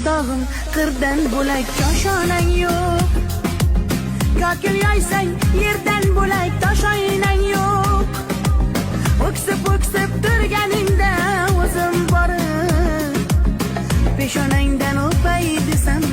dağın qirdan bo'lak koshonang yo'q. Kokil yoysang yerdan bo'lak toshoynang yo'q. O'ksib turganingda o'zim borib peshonangdan o'pay desam